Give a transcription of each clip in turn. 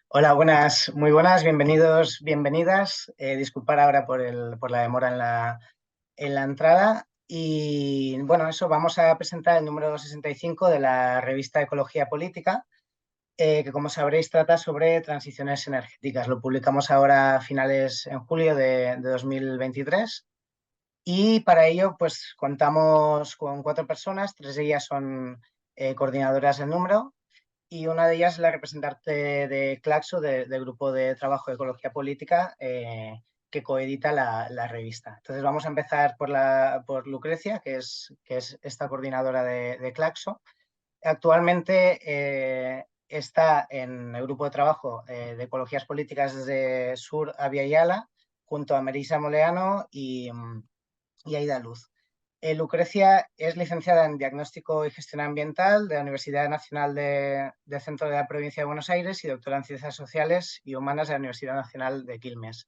Hola, buenas, muy buenas, bienvenidos, bienvenidas. Disculpar ahora por la demora en la entrada. Y bueno, eso, vamos a presentar el número 65 de la revista Ecología Política, que como sabréis trata sobre transiciones energéticas. Lo publicamos ahora a finales en julio de 2023 y para ello pues contamos con 4 personas, 3 de ellas son coordinadoras del número y una de ellas es la representante de Claxo, del Grupo de Trabajo de Ecología Política, que coedita la revista. Entonces vamos a empezar por Lucrecia, que es esta coordinadora de Claxo. Actualmente está en el Grupo de Trabajo de Ecologías Políticas desde Sur a Viayala, junto a Merisa Moleano y Aida Luz. Lucrecia es licenciada en Diagnóstico y Gestión Ambiental de la Universidad Nacional de Centro de la Provincia de Buenos Aires y doctora en Ciencias Sociales y Humanas de la Universidad Nacional de Quilmes.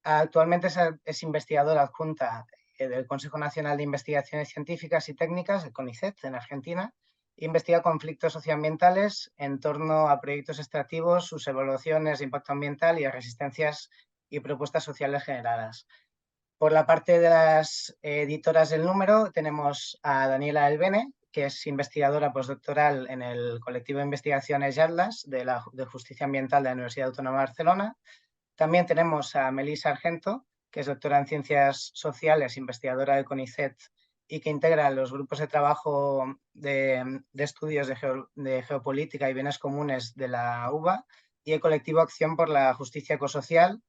Actualmente es investigadora adjunta del Consejo Nacional de Investigaciones Científicas y Técnicas, el CONICET, en Argentina. Investiga conflictos socioambientales en torno a proyectos extractivos, sus evaluaciones de impacto ambiental y a resistencias y propuestas sociales generadas. Por la parte de las editoras del número tenemos a Daniela Elbene, que es investigadora postdoctoral en el colectivo de investigaciones YATLAS de Justicia Ambiental de la Universidad Autónoma de Barcelona. También tenemos a Melissa Argento, que es doctora en Ciencias Sociales, investigadora de CONICET y que integra los grupos de trabajo de estudios de geopolítica y bienes comunes de la UBA y el colectivo Acción por la Justicia Ecosocial.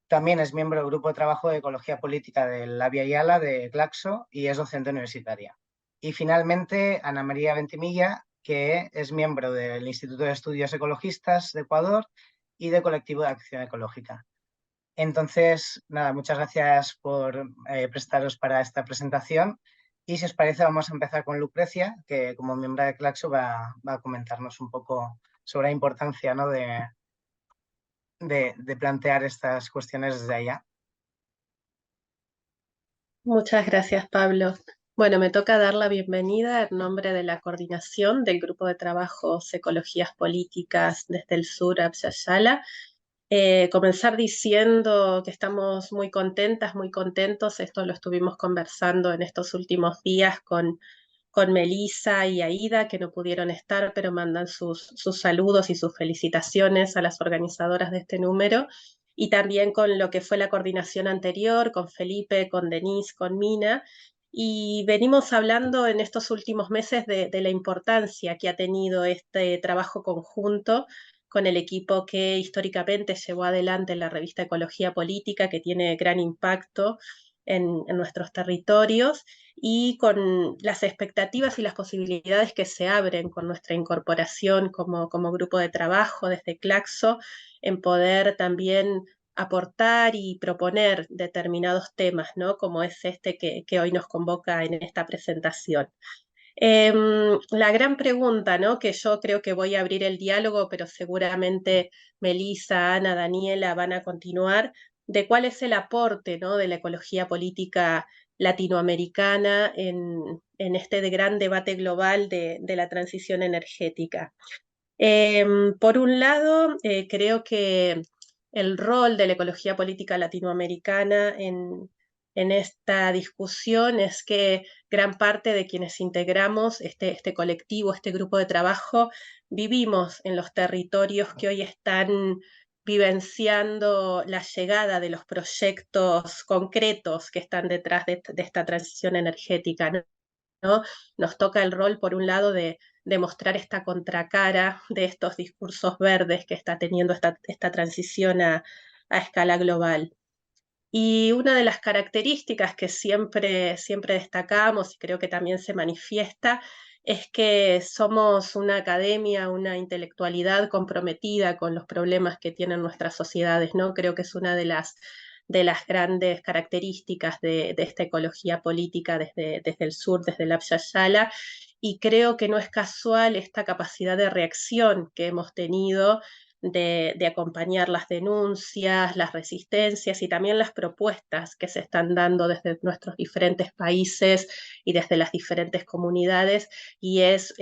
También es miembro del Grupo de Trabajo de Ecología Política del La Via Yala de Claxo y es docente universitaria. Y finalmente, Ana María Ventimilla, que es miembro del Instituto de Estudios Ecologistas de Ecuador y del Colectivo de Acción Ecológica. Entonces, nada, muchas gracias por prestaros para esta presentación. Y si os parece, vamos a empezar con Lucrecia, que como miembro de Claxo va a comentarnos un poco sobre la importancia, ¿no?, de plantear estas cuestiones desde allá. Muchas gracias, Pablo. Bueno, me toca dar la bienvenida en nombre de la coordinación del Grupo de Trabajos Ecologías Políticas desde el Sur a Yala. Comenzar diciendo que estamos muy contentas, muy contentos. Esto lo estuvimos conversando en estos últimos días con Melissa y Aida, que no pudieron estar, pero mandan sus saludos y sus felicitaciones a las organizadoras de este número, y también con lo que fue la coordinación anterior, con Felipe, con Denise, con Mina, y venimos hablando en estos últimos meses de la importancia que ha tenido este trabajo conjunto con el equipo que históricamente llevó adelante la revista Ecología Política, que tiene gran impacto en nuestros territorios, y con las expectativas y las posibilidades que se abren con nuestra incorporación como grupo de trabajo desde Claxo, en poder también aportar y proponer determinados temas, ¿no? Como es este que hoy nos convoca en esta presentación. La gran pregunta, ¿no?, que yo creo que voy a abrir el diálogo, pero seguramente Melissa, Ana, Daniela van a continuar, de cuál es el aporte, ¿no?, de la ecología política latinoamericana en este gran debate global de la transición energética. Por un lado, creo que el rol de la ecología política latinoamericana en esta discusión es que gran parte de quienes integramos este colectivo, este grupo de trabajo, vivimos en los territorios que hoy están vivenciando la llegada de los proyectos concretos que están detrás de esta transición energética, ¿no? Nos toca el rol, por un lado, de mostrar esta contracara de estos discursos verdes que está teniendo esta transición a escala global. Y una de las características que siempre destacamos, y creo que también se manifiesta, es que somos una academia, una intelectualidad comprometida con los problemas que tienen nuestras sociedades, ¿no? Creo que es una de las grandes características de esta ecología política desde el sur, desde la Yala, y creo que no es casual esta capacidad de reacción que hemos tenido de acompañar las denuncias, las resistencias y también las propuestas que se están dando desde nuestros diferentes países y desde las diferentes comunidades, y es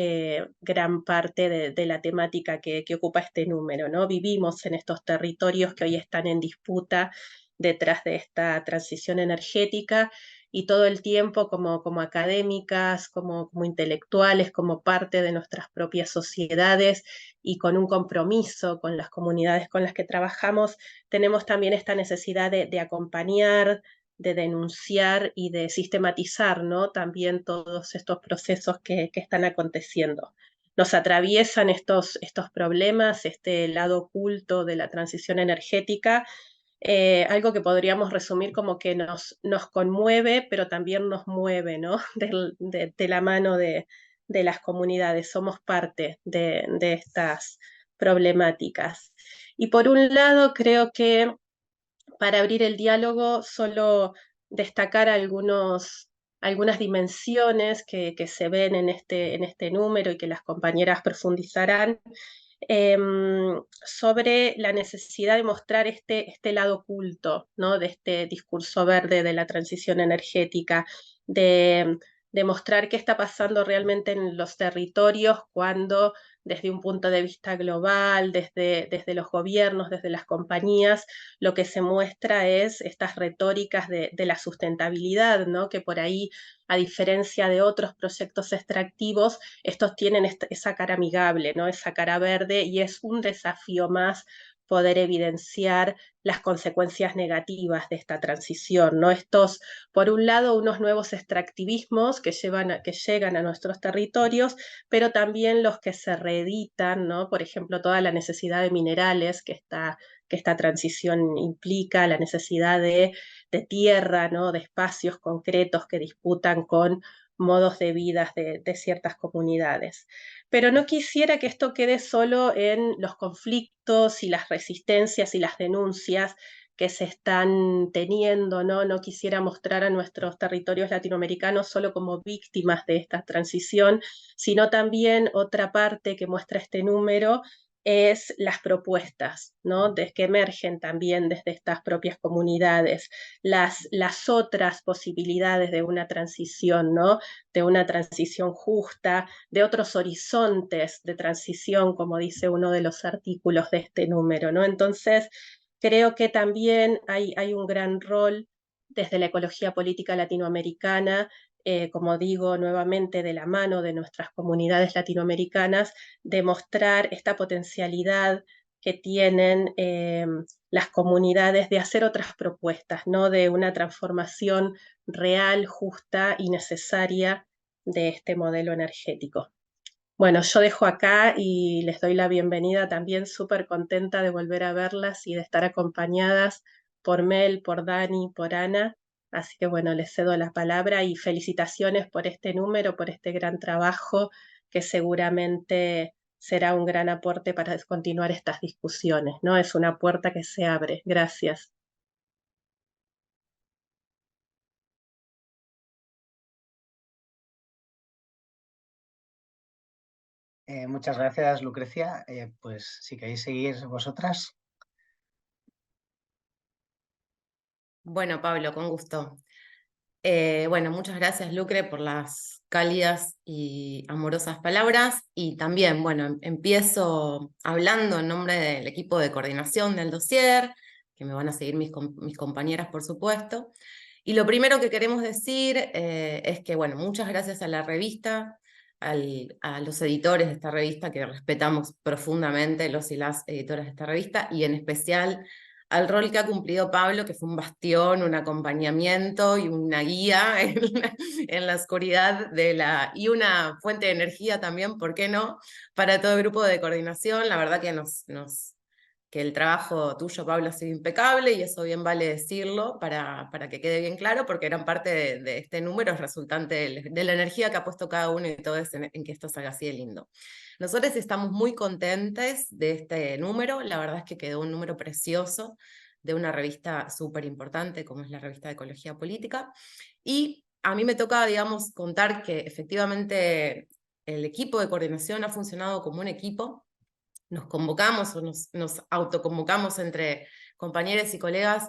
gran parte de la temática que ocupa este número, ¿no? Vivimos en estos territorios que hoy están en disputa detrás de esta transición energética, y todo el tiempo como académicas, como intelectuales, como parte de nuestras propias sociedades y con un compromiso con las comunidades con las que trabajamos, tenemos también esta necesidad de acompañar, de denunciar y de sistematizar, ¿no? También todos estos procesos que están aconteciendo. Nos atraviesan estos problemas, este lado oculto de la transición energética, algo que podríamos resumir como que nos conmueve, pero también nos mueve, ¿no? De la mano de las comunidades, somos parte de estas problemáticas. Y por un lado, creo que para abrir el diálogo, solo destacar algunas dimensiones que se ven en este número y que las compañeras profundizarán, sobre la necesidad de mostrar este lado oculto, ¿no? De este discurso verde de la transición energética, de mostrar qué está pasando realmente en los territorios cuando desde un punto de vista global, desde los gobiernos, desde las compañías, lo que se muestra es estas retóricas de la sustentabilidad, ¿no? Que por ahí, a diferencia de otros proyectos extractivos, estos tienen esa cara amigable, ¿no? Esa cara verde, y es un desafío más poder evidenciar las consecuencias negativas de esta transición, ¿no? Estos, por un lado, unos nuevos extractivismos que llegan a nuestros territorios, pero también los que se reeditan, ¿no? Por ejemplo, toda la necesidad de minerales que esta transición implica, la necesidad de tierra, ¿no? De espacios concretos que disputan con modos de vida de ciertas comunidades. Pero no quisiera que esto quede solo en los conflictos y las resistencias y las denuncias que se están teniendo, ¿no? No quisiera mostrar a nuestros territorios latinoamericanos solo como víctimas de esta transición, sino también otra parte que muestra este número es las propuestas, ¿no? Que emergen también desde estas propias comunidades, las otras posibilidades de una transición, ¿no? De una transición justa, de otros horizontes de transición, como dice uno de los artículos de este número, ¿no? Entonces, creo que también hay un gran rol desde la ecología política latinoamericana, como digo nuevamente, de la mano de nuestras comunidades latinoamericanas, de mostrar esta potencialidad que tienen las comunidades de hacer otras propuestas, ¿no? De una transformación real, justa y necesaria de este modelo energético. Bueno, yo dejo acá y les doy la bienvenida también, súper contenta de volver a verlas y de estar acompañadas por Mel, por Dani, por Ana. Así que bueno, les cedo la palabra y felicitaciones por este número, por este gran trabajo que seguramente será un gran aporte para continuar estas discusiones, ¿no? Es una puerta que se abre. Gracias. Muchas gracias, Lucrecia. Pues si queréis seguir vosotras. Bueno, Pablo, con gusto. Bueno, muchas gracias, Lucre, por las cálidas y amorosas palabras. Y también, bueno, empiezo hablando en nombre del equipo de coordinación del dossier, que me van a seguir mis compañeras, por supuesto. Y lo primero que queremos decir es que, bueno, muchas gracias a la revista, a los editores de esta revista, que respetamos profundamente, los y las editoras de esta revista, y en especial al rol que ha cumplido Pablo, que fue un bastión, un acompañamiento y una guía en la oscuridad y una fuente de energía también, ¿por qué no?, para todo el grupo de coordinación. La verdad que que el trabajo tuyo, Pablo, ha sido impecable, y eso bien vale decirlo para que quede bien claro, porque gran parte de este número es resultante de la energía que ha puesto cada uno y todo es en que esto salga así de lindo. Nosotros estamos muy contentes de este número. La verdad es que quedó un número precioso de una revista súper importante como es la revista de Ecología Política, y a mí me toca, digamos, contar que efectivamente el equipo de coordinación ha funcionado como un equipo. nos convocamos o nos autoconvocamos entre compañeros y colegas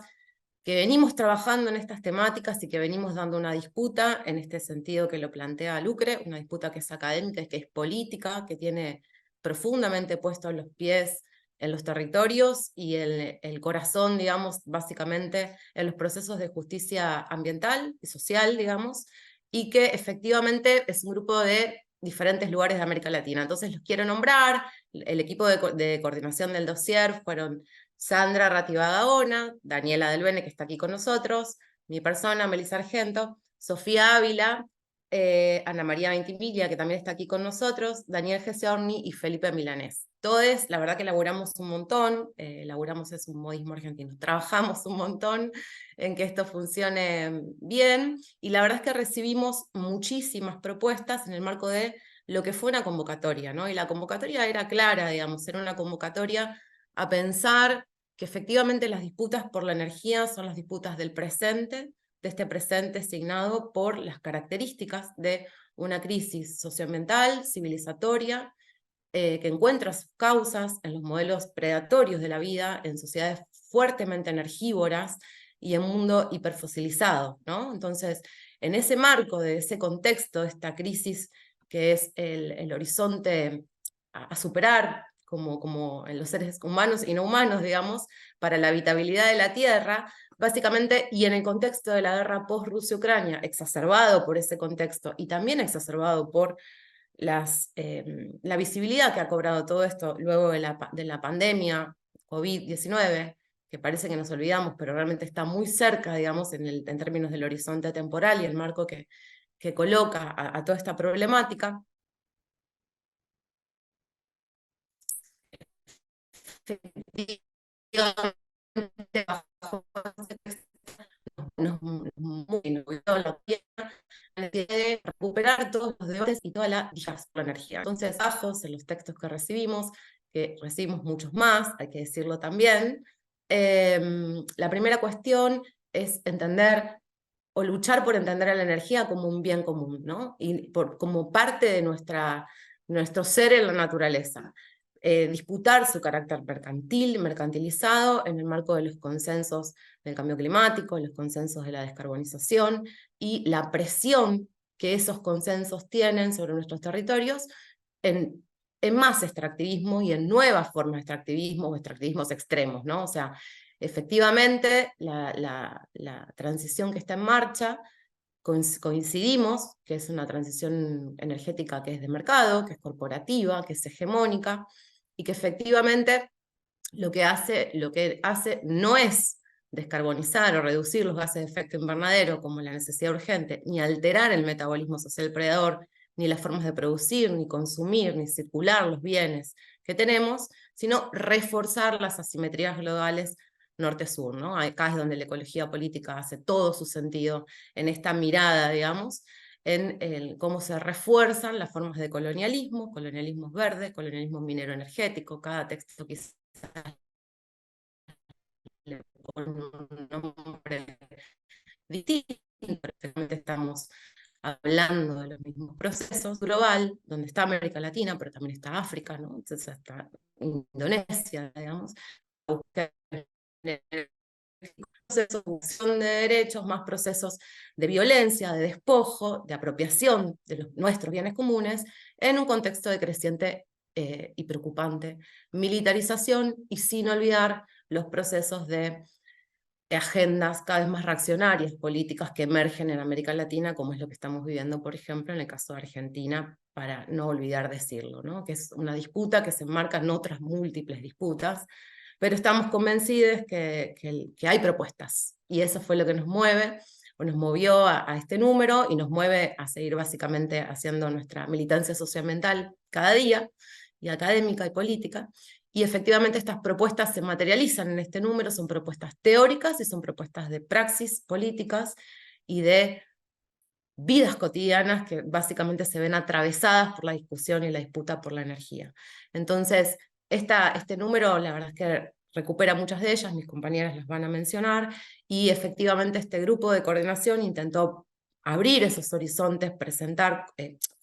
que venimos trabajando en estas temáticas y que venimos dando una disputa en este sentido que lo plantea Lucre, una disputa que es académica y que es política, que tiene profundamente puestos los pies en los territorios y el corazón, digamos, básicamente en los procesos de justicia ambiental y social, digamos, y que efectivamente es un grupo de diferentes lugares de América Latina. Entonces los quiero nombrar. El equipo de coordinación del dossier fueron Sandra Ratibagaona, Daniela Del Bene, que está aquí con nosotros, mi persona, Melissa Argento, Sofía Ávila, Ana María Ventimiglia, que también está aquí con nosotros, Daniel Gesiorni y Felipe Milanés. Todos, la verdad que laburamos un montón, laburamos es un modismo argentino, trabajamos un montón en que esto funcione bien, y la verdad es que recibimos muchísimas propuestas en el marco de lo que fue una convocatoria, ¿no? Y la convocatoria era clara, digamos, era una convocatoria a pensar que efectivamente las disputas por la energía son las disputas del presente, de este presente signado por las características de una crisis socioambiental, civilizatoria, que encuentra sus causas en los modelos predatorios de la vida, en sociedades fuertemente energívoras y en un mundo hiperfosilizado, ¿no? Entonces, en ese marco, de ese contexto, de esta crisis que es el horizonte a superar como en los seres humanos y no humanos, digamos, para la habitabilidad de la Tierra, básicamente, y en el contexto de la guerra post-Rusia-Ucrania, exacerbado por ese contexto y también exacerbado por la visibilidad que ha cobrado todo esto luego de la pandemia COVID-19, que parece que nos olvidamos, pero realmente está muy cerca, digamos, en términos del horizonte temporal y el marco que coloca a toda esta problemática. Nos movió la tierra de recuperar todos los debates y toda la energía. Entonces, bajos en los textos que recibimos muchos más, hay que decirlo también. La primera cuestión es entender o luchar por entender a la energía como un bien común, ¿no? Y como parte de nuestro ser en la naturaleza. Disputar su carácter mercantilizado en el marco de los consensos del cambio climático, los consensos de la descarbonización y la presión que esos consensos tienen sobre nuestros territorios en más extractivismo y en nuevas formas de extractivismo o extractivismos extremos, ¿no? O sea, efectivamente, la transición que está en marcha, coincidimos que es una transición energética que es de mercado, que es corporativa, que es hegemónica, y que efectivamente lo que hace no es descarbonizar o reducir los gases de efecto invernadero como la necesidad urgente, ni alterar el metabolismo social predador, ni las formas de producir, ni consumir, ni circular los bienes que tenemos, sino reforzar las asimetrías globales norte-sur, ¿no? Acá es donde la ecología política hace todo su sentido en esta mirada, digamos, en cómo se refuerzan las formas de colonialismo, colonialismos verdes, colonialismo minero energético, cada texto quizás le pone un nombre distinto, pero estamos hablando de los mismos procesos global, donde está América Latina, pero también está África, ¿no? Entonces está Indonesia, digamos, buscar procesos de derechos, más procesos de violencia, de despojo, de apropiación de nuestros bienes comunes, en un contexto de creciente y preocupante militarización, y sin olvidar los procesos de agendas cada vez más reaccionarias, políticas que emergen en América Latina, como es lo que estamos viviendo, por ejemplo, en el caso de Argentina, para no olvidar decirlo, ¿no? Que es una disputa que se enmarca en otras múltiples disputas, pero estamos convencidos que hay propuestas, y eso fue lo que nos mueve, o nos movió a este número, y nos mueve a seguir básicamente haciendo nuestra militancia socioambiental cada día, y académica y política, y efectivamente estas propuestas se materializan en este número, son propuestas teóricas y son propuestas de praxis políticas y de vidas cotidianas que básicamente se ven atravesadas por la discusión y la disputa por la energía. Entonces, este número, la verdad es que recupera muchas de ellas, mis compañeras las van a mencionar, y efectivamente este grupo de coordinación intentó abrir esos horizontes, presentar,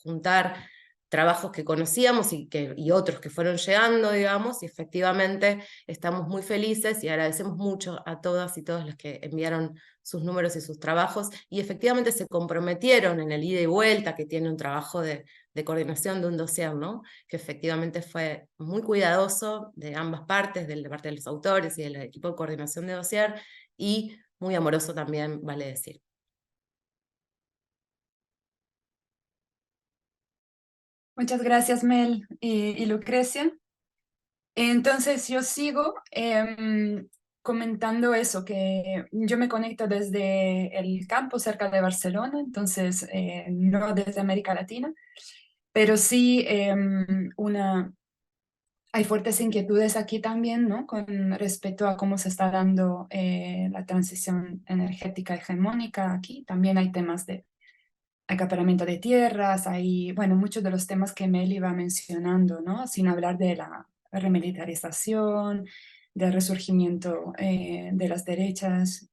juntar trabajos que conocíamos y otros que fueron llegando, digamos, y efectivamente estamos muy felices y agradecemos mucho a todas y todos los que enviaron sus números y sus trabajos, y efectivamente se comprometieron en el ida y vuelta, que tiene un trabajo de coordinación de un dossier, ¿no? Que efectivamente fue muy cuidadoso de ambas partes, de parte de los autores y del equipo de coordinación de dossier, y muy amoroso también, vale decir. Muchas gracias, Mel y Lucrecia. Entonces yo sigo comentando eso, que yo me conecto desde el campo cerca de Barcelona, entonces no desde América Latina, pero sí hay fuertes inquietudes aquí también, ¿no? Con respecto a cómo se está dando la transición energética hegemónica aquí. También hay temas de acaparamiento de tierras, hay, bueno, muchos de los temas que Mel iba mencionando, ¿no? Sin hablar de la remilitarización, del resurgimiento de las derechas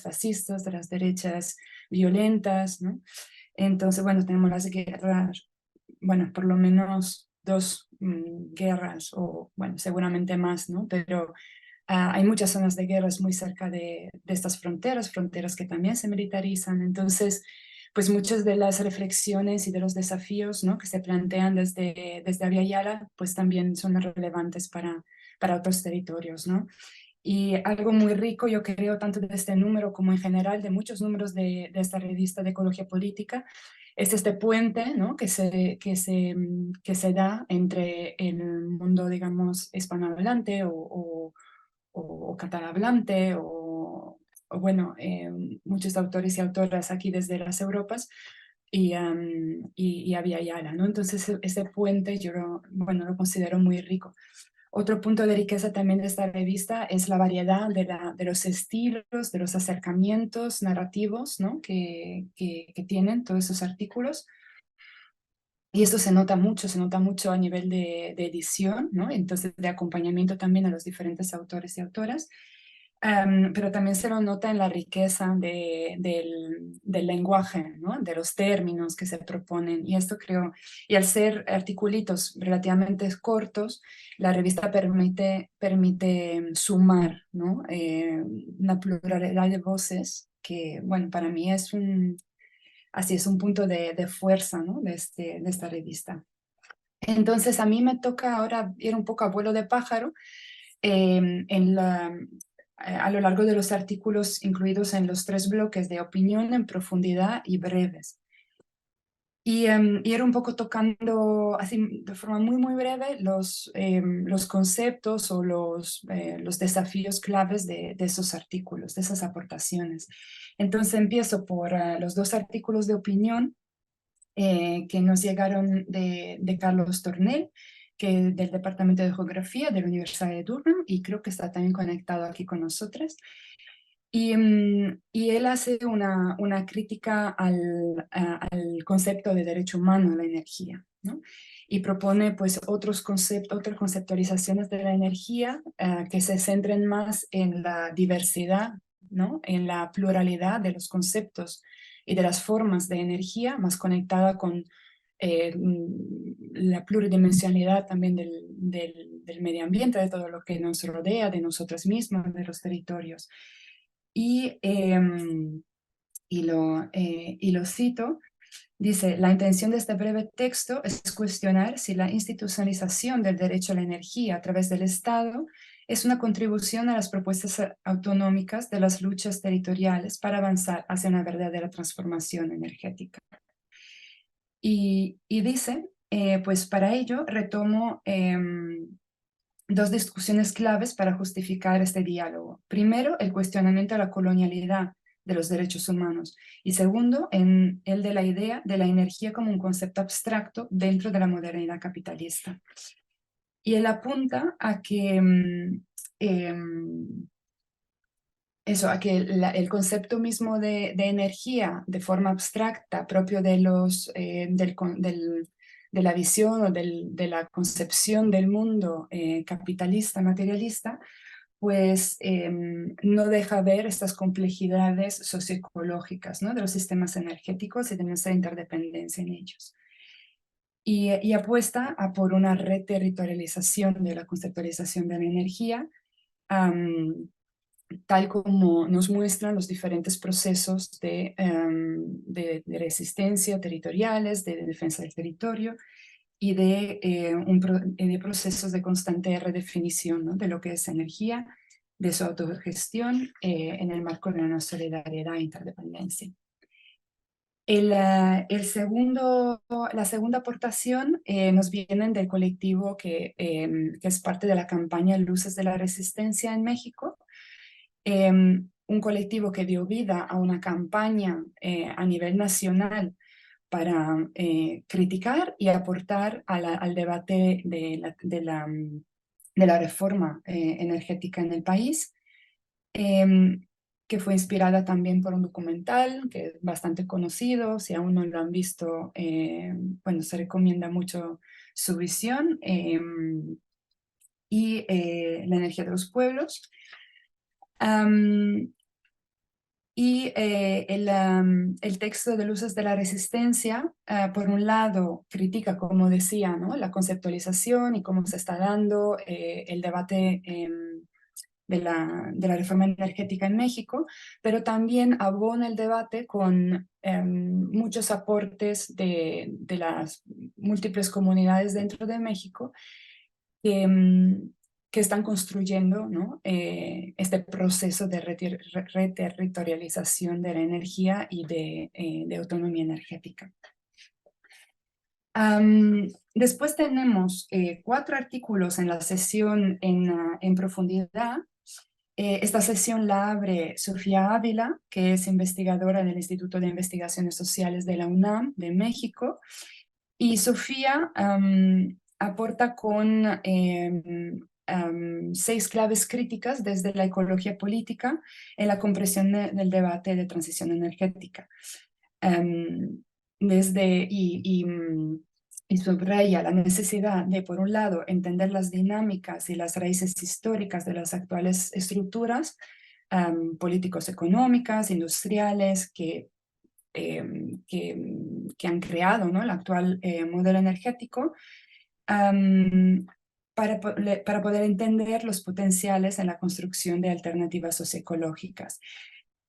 fascistas, de las derechas violentas, ¿no? Entonces, bueno, tenemos las guerras, bueno, por lo menos dos guerras, o bueno, seguramente más, ¿no? Pero hay muchas zonas de guerras muy cerca de estas fronteras que también se militarizan. Entonces, pues muchas de las reflexiones y de los desafíos, ¿no? Que se plantean desde Abya Yala, pues también son relevantes para otros territorios, ¿no? Y algo muy rico, yo creo, tanto de este número como en general de muchos números de esta revista de Ecología Política, es este puente, ¿no? que se da entre el mundo, digamos, hispanohablante o catalanohablante o bueno, muchos autores y autoras aquí desde las Europas y Abya Yala, ¿no? Entonces ese puente yo bueno, lo considero muy rico. Otro punto de riqueza también de esta revista es la variedad de los estilos, de los acercamientos narrativos, ¿no? que tienen todos esos artículos. Y esto se nota mucho a nivel de edición, ¿no? Entonces de acompañamiento también a los diferentes autores y autoras. Pero también se lo nota en la riqueza del lenguaje, ¿no? De los términos que se proponen. Y esto creo, y al ser articulitos relativamente cortos, la revista permite sumar, ¿no? Una pluralidad de voces que, bueno, para mí es así es un punto de fuerza, ¿no? de esta revista. Entonces a mí me toca ahora ir un poco a vuelo de pájaro a lo largo de los artículos incluidos en los 3 bloques de opinión, en profundidad y breves. Y ir un poco tocando así de forma muy breve los conceptos o los desafíos claves de esos artículos, de esas aportaciones. Entonces empiezo por los 2 artículos de opinión que nos llegaron de Carlos Tornel, que del Departamento de Geografía de la Universidad de Durham, y creo que está también conectado aquí con nosotras. Y él hace una crítica al concepto de derecho humano a la energía, ¿no? Y propone pues otras conceptualizaciones de la energía que se centren más en la diversidad, ¿no? En la pluralidad de los conceptos y de las formas de energía, más conectada con la pluridimensionalidad también del medio ambiente, de todo lo que nos rodea, de nosotros mismos, de los territorios. Y lo cito, dice: la intención de este breve texto es cuestionar si la institucionalización del derecho a la energía a través del Estado es una contribución a las propuestas autonómicas de las luchas territoriales para avanzar hacia una verdadera transformación energética. Y dice, pues para ello retomo 2 discusiones claves para justificar este diálogo. Primero, el cuestionamiento de la colonialidad de los derechos humanos. Y segundo, el de la idea de la energía como un concepto abstracto dentro de la modernidad capitalista. Y él apunta a que, el concepto mismo de energía de forma abstracta, propio de la visión o de la concepción del mundo capitalista, materialista, pues no deja ver estas complejidades socioecológicas, ¿no? De los sistemas energéticos y de nuestra interdependencia en ellos. y apuesta a por una reterritorialización de la conceptualización de la energía, tal como nos muestran los diferentes procesos de resistencia territoriales, de defensa del territorio y de procesos de constante redefinición, ¿no?, de lo que es energía, de su autogestión en el marco de una solidaridad e interdependencia. La segunda aportación nos viene del colectivo que es parte de la campaña Luces de la Resistencia en México, un colectivo que dio vida a una campaña a nivel nacional para criticar y aportar al debate de la reforma energética en el país, que fue inspirada también por un documental que es bastante conocido. Si aún no lo han visto, bueno, se recomienda mucho su visión, y la energía de los pueblos. Y el texto de Luces de la Resistencia, por un lado, critica, como decía, ¿no?, la conceptualización y cómo se está dando el debate de la reforma energética en México, pero también abona el debate con muchos aportes de las múltiples comunidades dentro de México que están construyendo, ¿no?, este proceso de reterritorialización de la energía y de autonomía energética. Después tenemos 4 artículos en la sesión en profundidad. Esta sesión la abre Sofía Ávila, que es investigadora del Instituto de Investigaciones Sociales de la UNAM de México, y Sofía aporta con 6 claves críticas desde la ecología política en la comprensión del debate de transición energética. Y subraya la necesidad de, por un lado, entender las dinámicas y las raíces históricas de las actuales estructuras políticos, económicas, industriales, que han creado, ¿no?, el actual modelo energético, para poder entender los potenciales en la construcción de alternativas socioecológicas.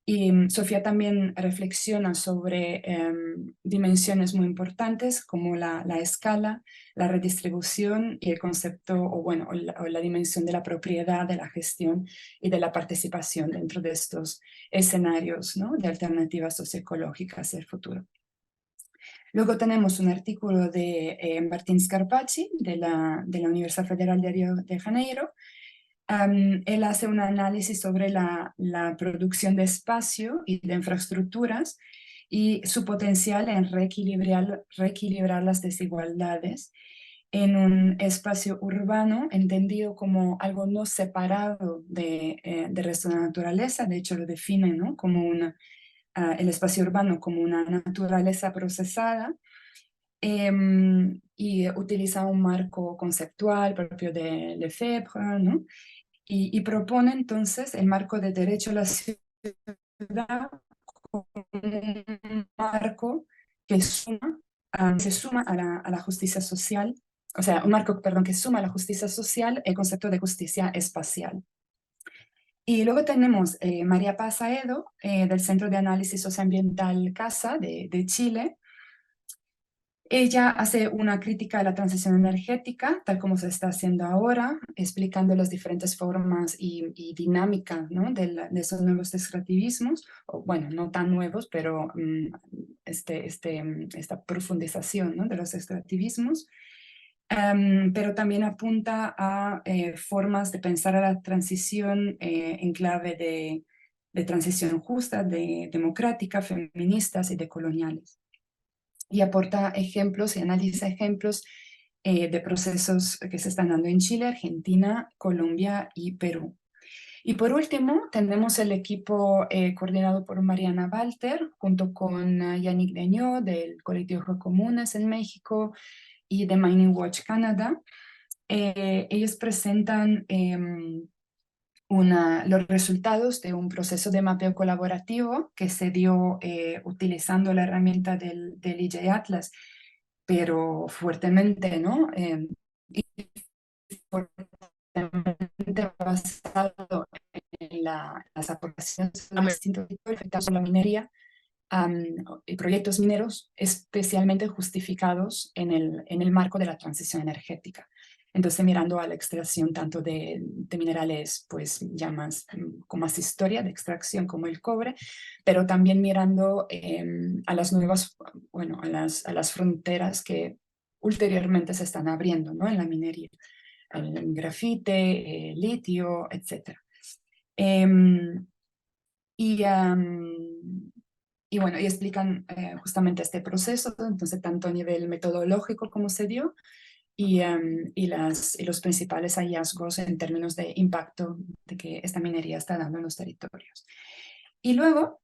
Y Sofía también reflexiona sobre dimensiones muy importantes como la escala, la redistribución y el concepto, o la dimensión de la propiedad, de la gestión y de la participación dentro de estos escenarios, ¿no?, de alternativas socioecológicas hacia el futuro. Luego tenemos un artículo de Martín Scarpacci de la Universidad Federal de Río de Janeiro. Él hace un análisis sobre la producción de espacio y de infraestructuras y su potencial en reequilibrar las desigualdades en un espacio urbano entendido como algo no separado del resto de la naturaleza. De hecho, lo define, ¿no?, como el espacio urbano como una naturaleza procesada, y utiliza un marco conceptual propio de Lefebvre, ¿no?, y propone entonces el marco de derecho a la ciudad como un marco que se suma a la justicia social, o sea, un marco, perdón, que suma a la justicia social el concepto de justicia espacial. Y luego tenemos María Paz Aedo, del Centro de Análisis Socioambiental CASA de Chile. Ella hace una crítica a la transición energética, tal como se está haciendo ahora, explicando las diferentes formas y dinámica, ¿no?, de esos nuevos extractivismos, o bueno, no tan nuevos, pero esta profundización, ¿no?, de los extractivismos. Pero también apunta a formas de pensar a la transición en clave de transición justa, democrática, feministas y decoloniales. Y aporta ejemplos y analiza ejemplos de procesos que se están dando en Chile, Argentina, Colombia y Perú. Y por último, tenemos el equipo coordinado por Mariana Walter, junto con Yannick Deñó del colectivo Geocomunes en México y de Mining Watch Canadá. Ellos presentan los resultados de un proceso de mapeo colaborativo que se dio utilizando la herramienta del IJ Atlas pero fuertemente, ¿no? Y fuertemente basado en las aportaciones de los distintos sectores afectados por la minería, y proyectos mineros especialmente justificados en el marco de la transición energética. Entonces, mirando a la extracción tanto de minerales, pues ya más, con más historia de extracción como el cobre, pero también mirando a las nuevas, bueno, a las fronteras que ulteriormente se están abriendo, ¿no? En la minería, el grafite, litio, etc. Y, y bueno, y explican justamente este proceso, entonces tanto a nivel metodológico como se dio, y los principales hallazgos en términos de impacto de que esta minería está dando en los territorios. Y luego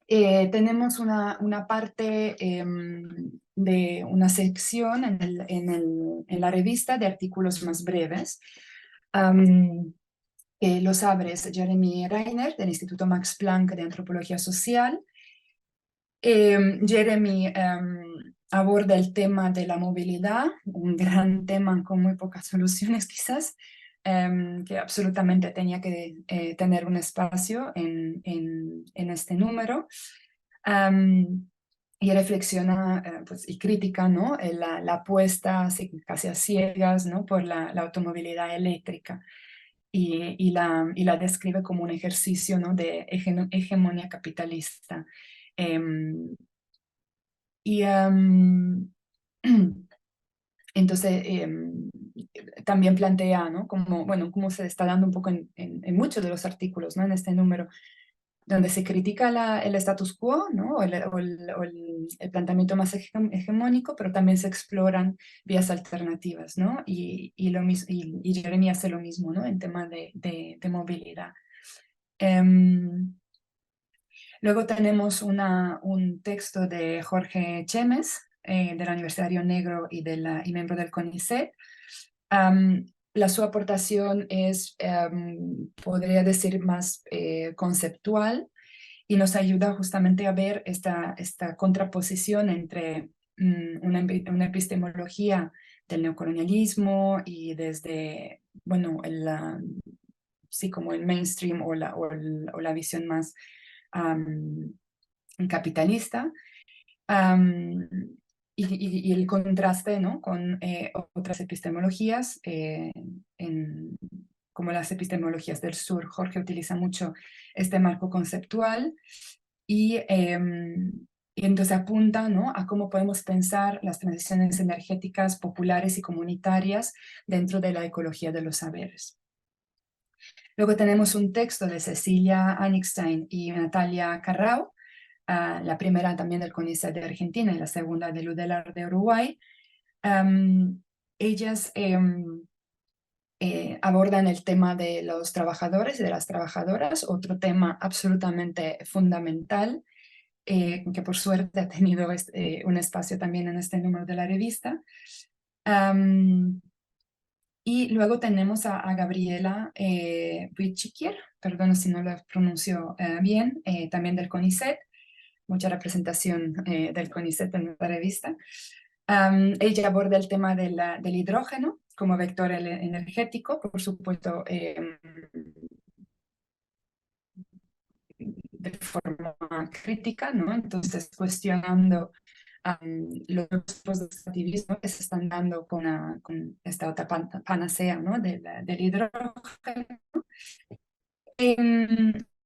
tenemos una parte de una sección en la revista de artículos más breves. Los abres Jeremy Reiner, del Instituto Max Planck de Antropología Social. Jeremy aborda el tema de la movilidad, un gran tema con muy pocas soluciones quizás, que absolutamente tenía que tener un espacio en este número. Y reflexiona pues, y critica, ¿no? la apuesta casi a ciegas, ¿no? Por la automovilidad eléctrica. Y la describe como un ejercicio, ¿no? De hegemonía capitalista. Y entonces también plantea, ¿no? Como, bueno, como se está dando un poco en muchos de los artículos, ¿no? En este número, donde se critica el status quo, ¿no? O el planteamiento más hegemónico, pero también se exploran vías alternativas, ¿no? Y Jeremy hace lo mismo, ¿no? En tema de movilidad. Luego tenemos un texto de Jorge Chemes, de la Universidad de Río Negro y miembro del CONICET. Su aportación es, podría decir, más conceptual y nos ayuda justamente a ver esta contraposición entre una epistemología del neocolonialismo y desde, bueno, sí, como el mainstream o la visión más capitalista, y el contraste, ¿no? Con otras epistemologías, como las epistemologías del sur. Jorge utiliza mucho este marco conceptual y entonces apunta, ¿no? A cómo podemos pensar las transiciones energéticas populares y comunitarias dentro de la ecología de los saberes. Luego tenemos un texto de Cecilia Anigstein y Natalia Carrao, la primera también del CONICET de Argentina y la segunda del UDELAR de Uruguay. Ellas abordan el tema de los trabajadores y de las trabajadoras, otro tema absolutamente fundamental, que por suerte ha tenido un espacio también en este número de la revista. Y luego tenemos a Gabriela Witchikier, perdón si no lo pronuncio bien, también del CONICET, mucha representación del CONICET en la revista. Ella aborda el tema del hidrógeno como vector energético, por supuesto, de forma crítica, ¿no? Entonces, cuestionando los grupos de activismo que se están dando con esta otra panacea, ¿no? del hidrógeno.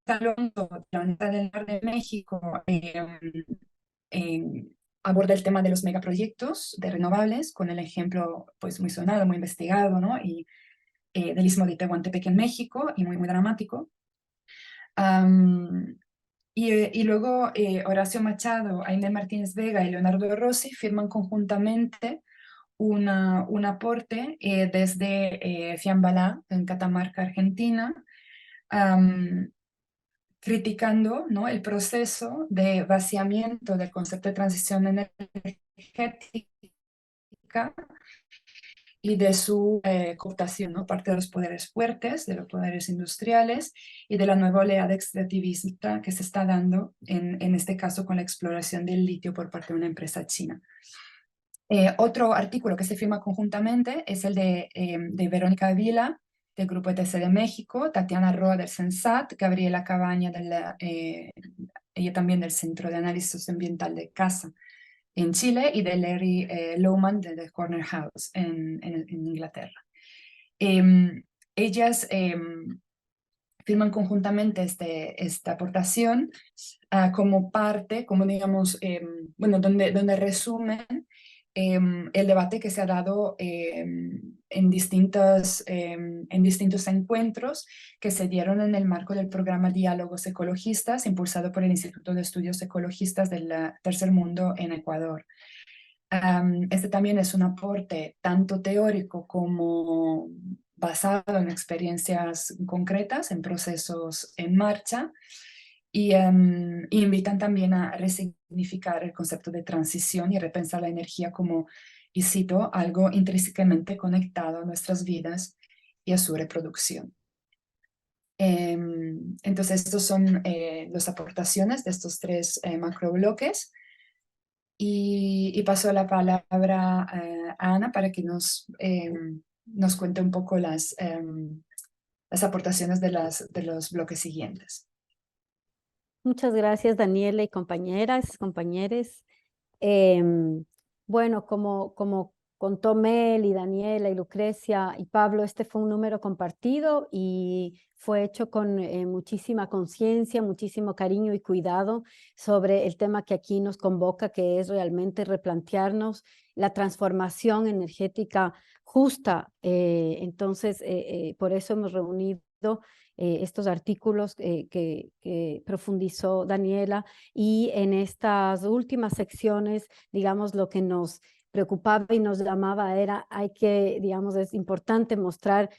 Alonso, de la Universidad del Mar de México, aborda el tema de los megaproyectos de renovables, con el ejemplo pues, muy sonado, muy investigado, ¿no? Y del Istmo de Tehuantepec en México, y muy, muy dramático. Y luego Horacio Machado, Aimé Martínez Vega y Leonardo Rossi firman conjuntamente un aporte desde Fiambalá, en Catamarca, Argentina, criticando, ¿no? el proceso de vaciamiento del concepto de transición energética y de su cooptación, ¿no? parte de los poderes fuertes, de los poderes industriales y de la nueva oleada extractivista que se está dando, en este caso con la exploración del litio por parte de una empresa china. Otro artículo que se firma conjuntamente es el de Verónica Vila, del Grupo ETC de México, Tatiana Roa del CENSAT, Gabriela Cabaña, ella también del Centro de Análisis Ambiental de CASA en Chile, y de Larry Lohman de The Corner House en Inglaterra. Ellas firman conjuntamente esta aportación como parte, como digamos, bueno, donde resumen el debate que se ha dado en distintos encuentros que se dieron en el marco del programa Diálogos Ecologistas, impulsado por el Instituto de Estudios Ecologistas del Tercer Mundo en Ecuador. Este también es un aporte tanto teórico como basado en experiencias concretas, en procesos en marcha, y invitan también a resignificar el concepto de transición y repensar la energía como, y cito, algo intrínsecamente conectado a nuestras vidas y a su reproducción. Entonces, estos son las aportaciones de estos tres macrobloques. Y paso la palabra a Ana para que nos cuente un poco las aportaciones de los bloques siguientes. Muchas gracias, Daniela y compañeras, compañeros. Bueno, como contó Mel y Daniela y Lucrecia y Pablo, este fue un número compartido y fue hecho con muchísima conciencia, muchísimo cariño y cuidado sobre el tema que aquí nos convoca, que es realmente replantearnos la transformación energética justa. Entonces, por eso hemos reunido estos artículos que profundizó Daniela, y en estas últimas secciones, digamos, lo que nos preocupaba y nos llamaba era, digamos, es importante mostrar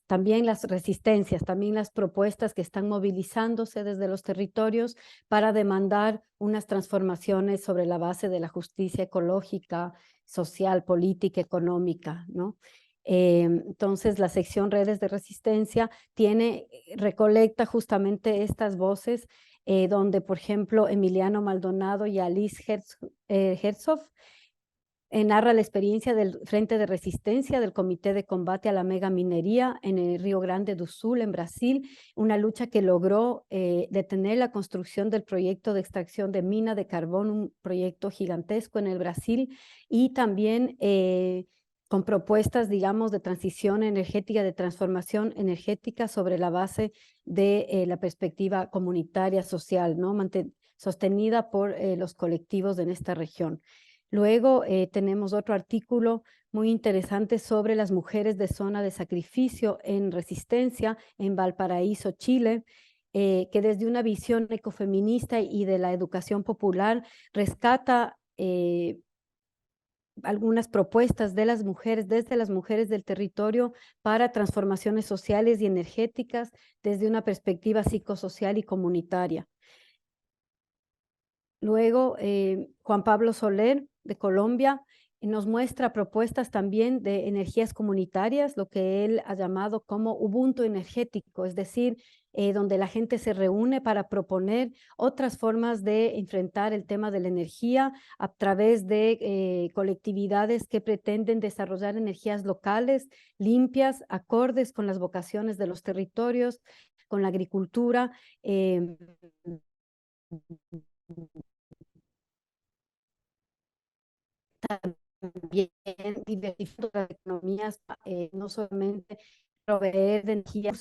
también las resistencias, también las propuestas que están movilizándose desde los territorios para demandar unas transformaciones sobre la base de la justicia ecológica, social, política, económica, ¿no? Entonces, la sección Redes de Resistencia recolecta justamente estas voces, donde, por ejemplo, Emiliano Maldonado y Alice Herzog narra la experiencia del Frente de Resistencia del Comité de Combate a la Megaminería en el Río Grande do Sul, en Brasil, una lucha que logró detener la construcción del proyecto de extracción de mina de carbón, un proyecto gigantesco en el Brasil, y también con propuestas, digamos, de transición energética, de transformación energética sobre la base de la perspectiva comunitaria, social, ¿no? Sostenida por los colectivos en esta región. Luego tenemos otro artículo muy interesante sobre las mujeres de zona de sacrificio en resistencia en Valparaíso, Chile, que desde una visión ecofeminista y de la educación popular rescata algunas propuestas de las mujeres, desde las mujeres del territorio, para transformaciones sociales y energéticas desde una perspectiva psicosocial y comunitaria. Luego, Juan Pablo Soler, de Colombia, nos muestra propuestas también de energías comunitarias, lo que él ha llamado como Ubuntu energético, es decir, donde la gente se reúne para proponer otras formas de enfrentar el tema de la energía a través de colectividades que pretenden desarrollar energías locales, limpias, acordes con las vocaciones de los territorios, con la agricultura, también diversificando las economías, no solamente proveer de energía.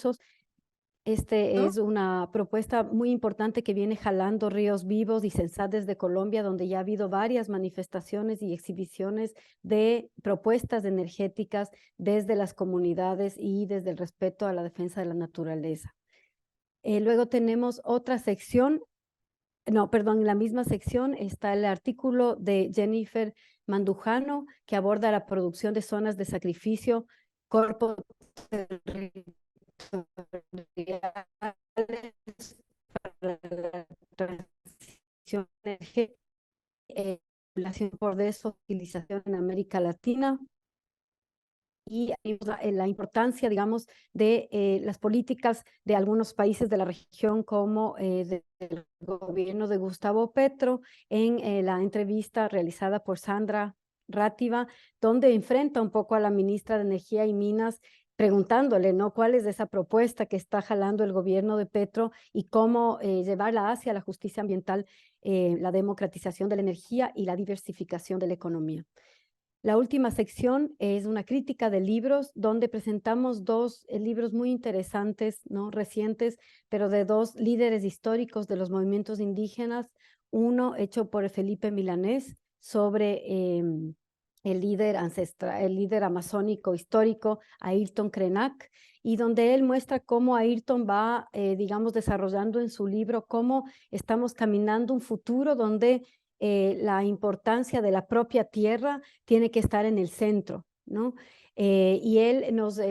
Es una propuesta muy importante que viene jalando Ríos Vivos y CENSAT desde Colombia, donde ya ha habido varias manifestaciones y exhibiciones de propuestas energéticas desde las comunidades y desde el respeto a la defensa de la naturaleza. Luego tenemos otra sección. No, perdón, en la misma sección está el artículo de Jennifer Mandujano, que aborda la producción de zonas de sacrificio, corpos territoriales para la transición energética, población por desfosilización en América Latina, y la importancia, digamos, de las políticas de algunos países de la región, como del gobierno de Gustavo Petro, en la entrevista realizada por Sandra Rátiva, donde enfrenta un poco a la ministra de Energía y Minas, preguntándole, ¿no?, cuál es esa propuesta que está jalando el gobierno de Petro y cómo llevarla hacia la justicia ambiental, la democratización de la energía y la diversificación de la economía. La última sección es una crítica de libros, donde presentamos dos libros muy interesantes, ¿no?, recientes, pero de dos líderes históricos de los movimientos indígenas. Uno hecho por Felipe Milanés sobre el líder ancestral, el líder amazónico histórico, Ayrton Krenak, y donde él muestra cómo Ayrton va, digamos, desarrollando en su libro cómo estamos caminando un futuro donde la importancia de la propia tierra tiene que estar en el centro, ¿no? Y él nos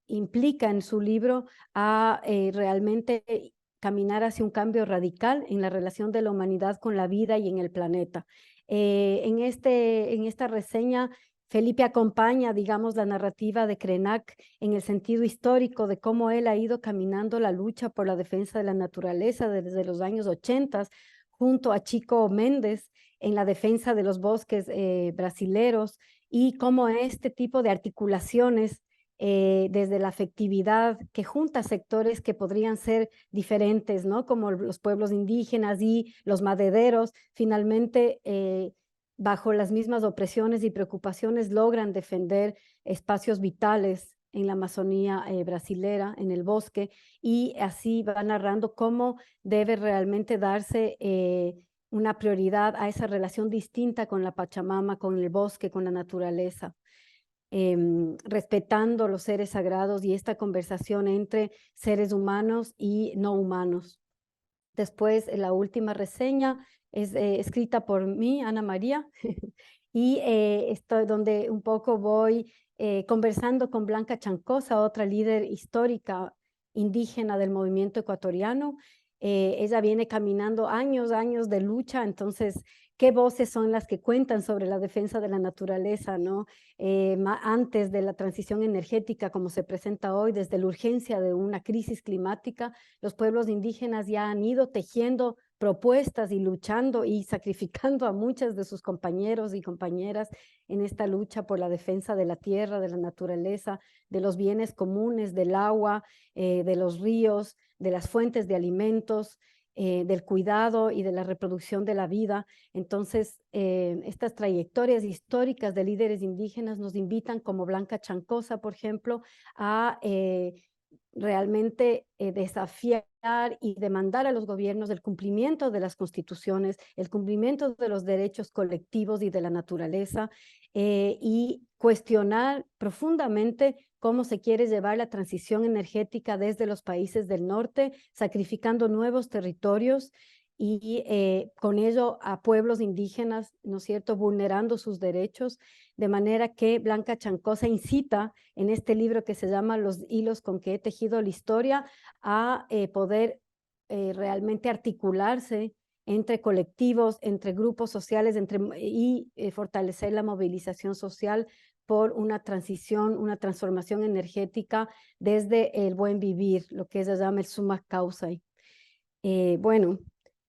implica en su libro a realmente caminar hacia un cambio radical en la relación de la humanidad con la vida y en el planeta. En esta reseña, Felipe acompaña, digamos, la narrativa de Krenak en el sentido histórico de cómo él ha ido caminando la lucha por la defensa de la naturaleza desde los años 80, junto a Chico Méndez, en la defensa de los bosques brasileros, y cómo este tipo de articulaciones desde la afectividad que junta sectores que podrían ser diferentes, ¿no?, como los pueblos indígenas y los madereros, finalmente bajo las mismas opresiones y preocupaciones logran defender espacios vitales en la Amazonía brasilera, en el bosque, y así va narrando cómo debe realmente darse una prioridad a esa relación distinta con la Pachamama, con el bosque, con la naturaleza, respetando los seres sagrados y esta conversación entre seres humanos y no humanos. Después, la última reseña es escrita por mí, Ana María, y estoy donde un poco voy conversando con Blanca Chancosa, otra líder histórica indígena del movimiento ecuatoriano. Ella viene caminando años de lucha, entonces, ¿qué voces son las que cuentan sobre la defensa de la naturaleza, ¿no? Antes de la transición energética como se presenta hoy, desde la urgencia de una crisis climática, los pueblos indígenas ya han ido tejiendo propuestas y luchando y sacrificando a muchas de sus compañeros y compañeras en esta lucha por la defensa de la tierra, de la naturaleza, de los bienes comunes, del agua, de los ríos, de las fuentes de alimentos, del cuidado y de la reproducción de la vida. Entonces, estas trayectorias históricas de líderes indígenas nos invitan, como Blanca Chancosa, por ejemplo, a realmente desafiar y demandar a los gobiernos el cumplimiento de las constituciones, el cumplimiento de los derechos colectivos y de la naturaleza, y cuestionar profundamente cómo se quiere llevar la transición energética desde los países del norte, sacrificando nuevos territorios y con ello a pueblos indígenas, ¿no es cierto?, vulnerando sus derechos, de manera que Blanca Chancosa incita en este libro que se llama Los hilos con que he tejido la historia a poder realmente articularse entre colectivos, entre grupos sociales, y fortalecer la movilización social por una transición, una transformación energética desde el buen vivir, lo que ella llama el summa causa. Bueno,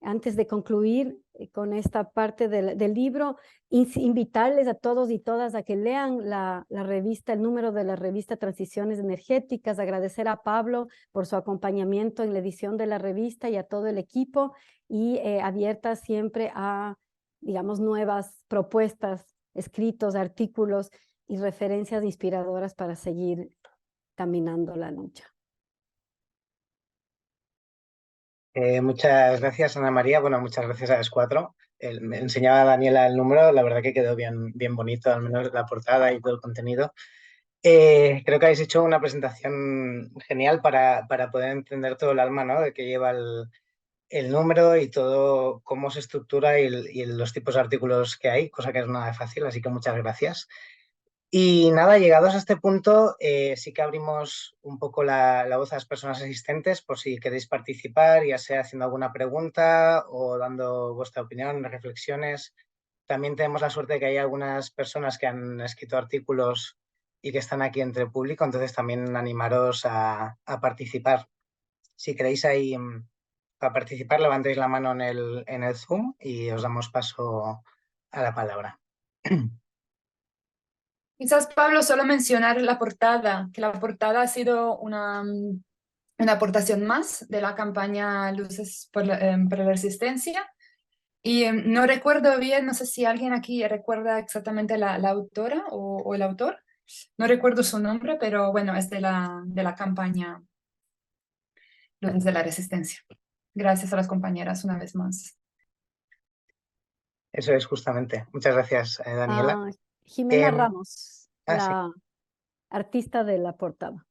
antes de concluir con esta parte del libro, invitarles a todos y todas a que lean la revista, el número de la revista Transiciones Energéticas, agradecer a Pablo por su acompañamiento en la edición de la revista y a todo el equipo, y abierta siempre a, digamos, nuevas propuestas, escritos, artículos y referencias inspiradoras para seguir caminando la lucha. Muchas gracias, Ana María. Bueno, muchas gracias a las cuatro. Me enseñaba Daniela el número, la verdad que quedó bien bonito, al menos la portada y todo el contenido. Creo que habéis hecho una presentación genial para poder entender todo el alma, ¿no?, de que lleva el número y todo, cómo se estructura y los tipos de artículos que hay, cosa que es nada fácil, así que muchas gracias. Y nada, llegados a este punto, sí que abrimos un poco la voz a las personas asistentes por si queréis participar, ya sea haciendo alguna pregunta o dando vuestra opinión, reflexiones. También tenemos la suerte de que hay algunas personas que han escrito artículos y que están aquí entre el público, entonces también animaros a participar. Si queréis ahí para participar, levantéis la mano en el Zoom y os damos paso a la palabra. Quizás, Pablo, solo mencionar la portada, que la portada ha sido una aportación más de la campaña Luces por la Resistencia. Y no recuerdo bien, no sé si alguien aquí recuerda exactamente la autora o el autor. No recuerdo su nombre, pero bueno, es de la campaña Luces de la Resistencia. Gracias a las compañeras una vez más. Eso es justamente. Muchas gracias, Daniela. Ah, Jimena Em, Ramos, sí, la artista de la portada.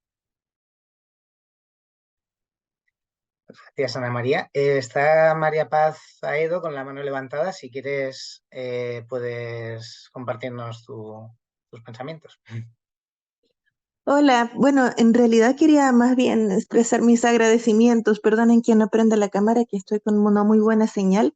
gracias, Ana María. Está María Paz Aedo con la mano levantada. Si quieres, puedes compartirnos tus pensamientos. Hola, bueno, en realidad quería más bien expresar mis agradecimientos. Perdonen que no prenda la cámara, que estoy con una muy buena señal.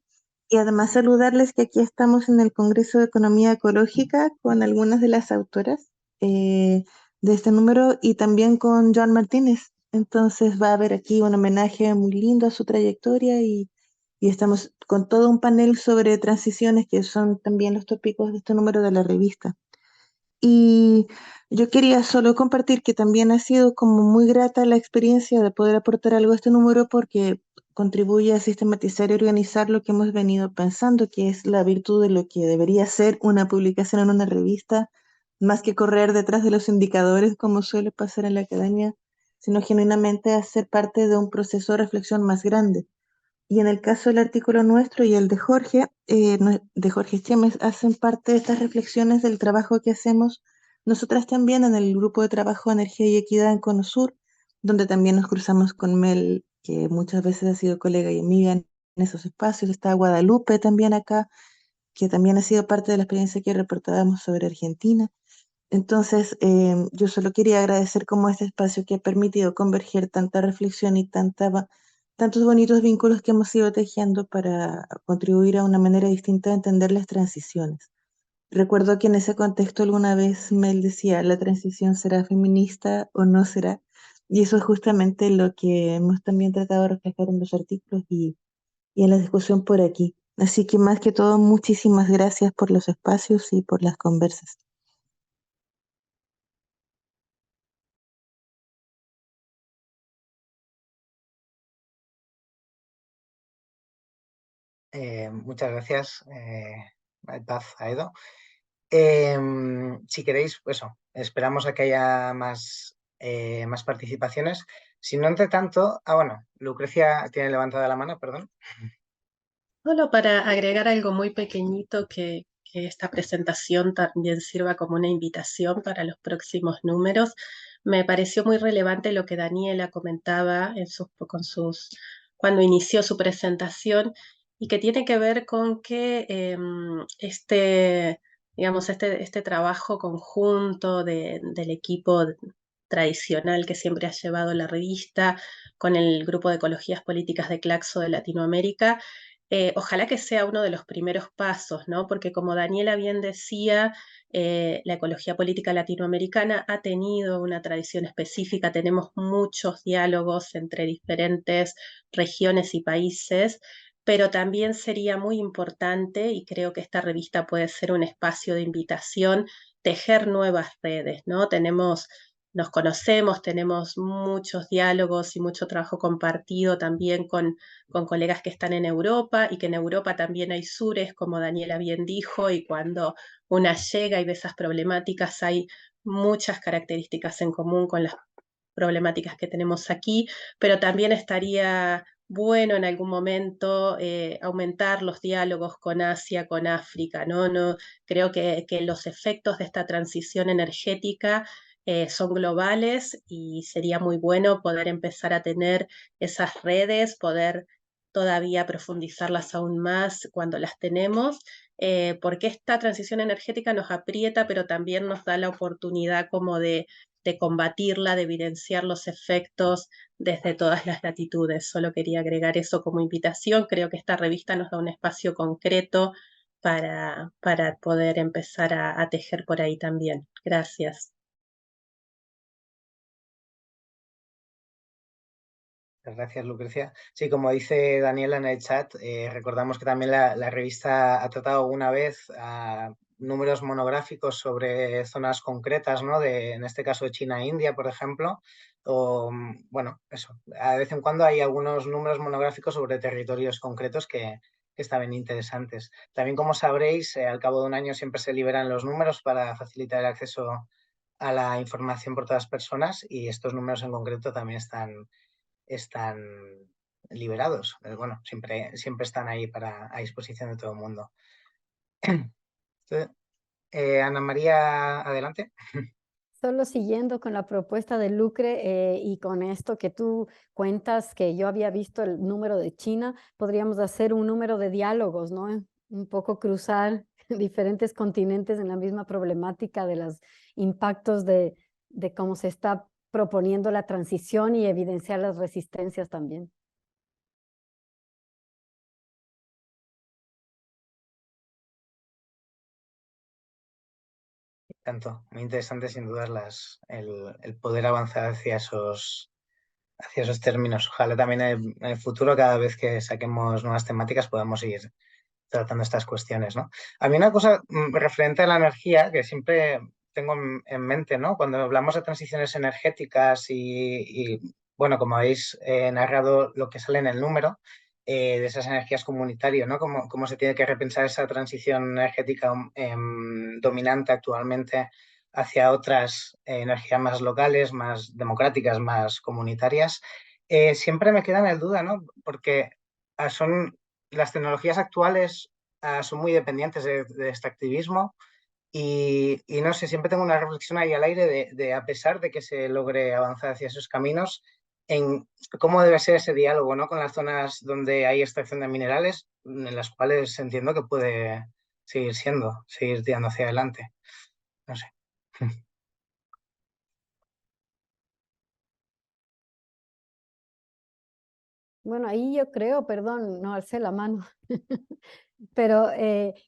Y además saludarles que aquí estamos en el Congreso de Economía Ecológica con algunas de las autoras de este número y también con Joan Martínez. Entonces va a haber aquí un homenaje muy lindo a su trayectoria y estamos con todo un panel sobre transiciones que son también los tópicos de este número de la revista. Y yo quería solo compartir que también ha sido como muy grata la experiencia de poder aportar algo a este número porque contribuye a sistematizar y organizar lo que hemos venido pensando, que es la virtud de lo que debería ser una publicación en una revista, más que correr detrás de los indicadores como suele pasar en la academia, sino genuinamente hacer parte de un proceso de reflexión más grande. Y en el caso del artículo nuestro y el de Jorge Chemes, hacen parte de estas reflexiones del trabajo que hacemos nosotras también en el grupo de trabajo Energía y Equidad en Conosur, donde también nos cruzamos con Mel, que muchas veces ha sido colega y amiga en esos espacios. Está Guadalupe también acá, que también ha sido parte de la experiencia que reportábamos sobre Argentina. Entonces, yo solo quería agradecer como este espacio que ha permitido converger tanta reflexión y tantos bonitos vínculos que hemos ido tejiendo para contribuir a una manera distinta de entender las transiciones. Recuerdo que en ese contexto alguna vez Mel decía, ¿la transición será feminista o no será? Y eso es justamente lo que hemos también tratado de reflejar en los artículos y en la discusión por aquí. Así que más que todo, muchísimas gracias por los espacios y por las conversas. Muchas gracias, Paz Aedo. Si queréis, pues eso, esperamos a que haya más participaciones. Si no, entre tanto, bueno, Lucrecia tiene levantada la mano, perdón. Solo para agregar algo muy pequeñito que esta presentación también sirva como una invitación para los próximos números. Me pareció muy relevante lo que Daniela comentaba cuando inició su presentación y que tiene que ver con que digamos, este trabajo conjunto del equipo tradicional que siempre ha llevado la revista con el grupo de ecologías políticas de Claxo de Latinoamérica, ojalá que sea uno de los primeros pasos, ¿no? Porque como Daniela bien decía, la ecología política latinoamericana ha tenido una tradición específica, tenemos muchos diálogos entre diferentes regiones y países, pero también sería muy importante, y creo que esta revista puede ser un espacio de invitación, tejer nuevas redes, ¿no? Nos conocemos, tenemos muchos diálogos y mucho trabajo compartido también con colegas que están en Europa y que en Europa también hay sures, como Daniela bien dijo, y cuando una llega y ve esas problemáticas hay muchas características en común con las problemáticas que tenemos aquí, pero también estaría bueno en algún momento aumentar los diálogos con Asia, con África, ¿no? Creo que los efectos de esta transición energética son globales y sería muy bueno poder empezar a tener esas redes, poder todavía profundizarlas aún más cuando las tenemos, porque esta transición energética nos aprieta, pero también nos da la oportunidad como de combatirla, de evidenciar los efectos desde todas las latitudes. Solo quería agregar eso como invitación. Creo que esta revista nos da un espacio concreto para poder empezar a tejer por ahí también. Gracias. Gracias, Lucrecia. Sí, como dice Daniela en el chat, recordamos que también la revista ha tratado una vez números monográficos sobre zonas concretas, ¿no? En este caso de China e India, por ejemplo, o bueno, eso. De vez en cuando hay algunos números monográficos sobre territorios concretos que están bien interesantes. También, como sabréis, al cabo de un año siempre se liberan los números para facilitar el acceso a la información por todas las personas, y estos números en concreto también están liberados. Pero bueno, siempre están ahí a disposición de todo el mundo. Entonces, Ana María, adelante. Solo siguiendo con la propuesta de Lucre y con esto que tú cuentas, que yo había visto el número de China, podríamos hacer un número de diálogos, ¿no? Un poco cruzar diferentes continentes en la misma problemática de los impactos de cómo se está proponiendo la transición y evidenciar las resistencias también. Tanto, muy interesante sin dudas el poder avanzar hacia esos términos. Ojalá también en el futuro, cada vez que saquemos nuevas temáticas, podamos ir tratando estas cuestiones, ¿no? A mí una cosa referente a la energía que siempre tengo en mente, ¿no? Cuando hablamos de transiciones energéticas y bueno, como habéis narrado lo que sale en el número, de esas energías comunitarias, ¿no? Cómo se tiene que repensar esa transición energética dominante actualmente hacia otras energías más locales, más democráticas, más comunitarias. Siempre me queda en el duda, ¿no? Porque las tecnologías actuales son muy dependientes de extractivismo y no sé, siempre tengo una reflexión ahí al aire de a pesar de que se logre avanzar hacia esos caminos, en cómo debe ser ese diálogo, ¿no? Con las zonas donde hay extracción de minerales, en las cuales entiendo que puede seguir tirando hacia adelante. No sé. Bueno, ahí yo creo, perdón, no alcé la mano, pero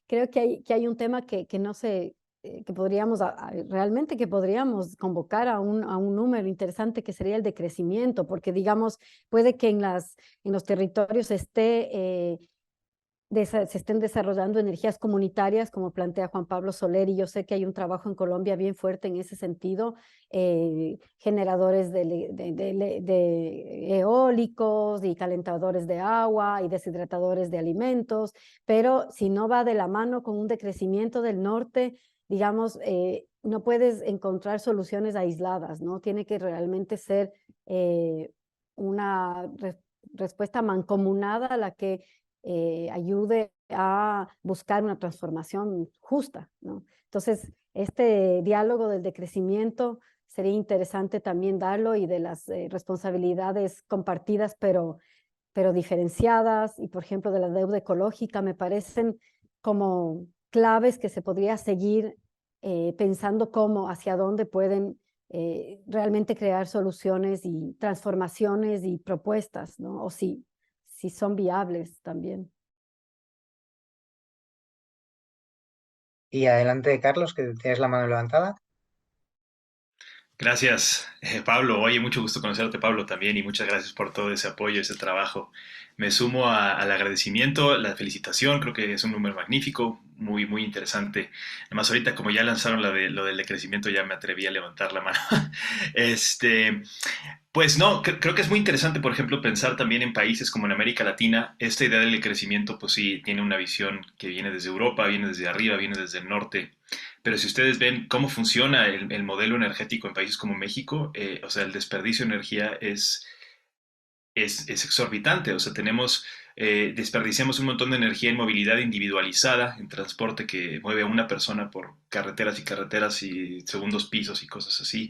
creo que hay un tema que no sé, que podríamos, realmente que podríamos convocar a un número interesante que sería el de crecimiento, porque digamos, puede que en los territorios se estén desarrollando energías comunitarias, como plantea Juan Pablo Soler, y yo sé que hay un trabajo en Colombia bien fuerte en ese sentido, generadores de eólicos y calentadores de agua y deshidratadores de alimentos, pero si no va de la mano con un decrecimiento del norte, digamos, no puedes encontrar soluciones aisladas, ¿no? Tiene que realmente ser una respuesta mancomunada a la que ayude a buscar una transformación justa, ¿no? Entonces, este diálogo del decrecimiento sería interesante también darlo, y de las responsabilidades compartidas, pero diferenciadas, y por ejemplo de la deuda ecológica, me parecen como claves que se podría seguir pensando cómo, hacia dónde pueden realmente crear soluciones y transformaciones y propuestas, ¿no? O si son viables también. Y adelante, Carlos, que tienes la mano levantada. Gracias, Pablo. Oye, mucho gusto conocerte, Pablo, también, y muchas gracias por todo ese apoyo, ese trabajo. Me sumo al agradecimiento, la felicitación, creo que es un número magnífico, muy, muy interesante. Además, ahorita como ya lanzaron lo del decrecimiento, ya me atreví a levantar la mano. Este, pues no, creo que es muy interesante, por ejemplo, pensar también en países como en América Latina. Esta idea del crecimiento, pues sí, tiene una visión que viene desde Europa, viene desde arriba, viene desde el norte. Pero si ustedes ven cómo funciona el modelo energético en países como México, o sea, el desperdicio de energía es exorbitante. O sea, desperdiciamos un montón de energía en movilidad individualizada, en transporte que mueve a una persona por carreteras y carreteras y segundos pisos y cosas así.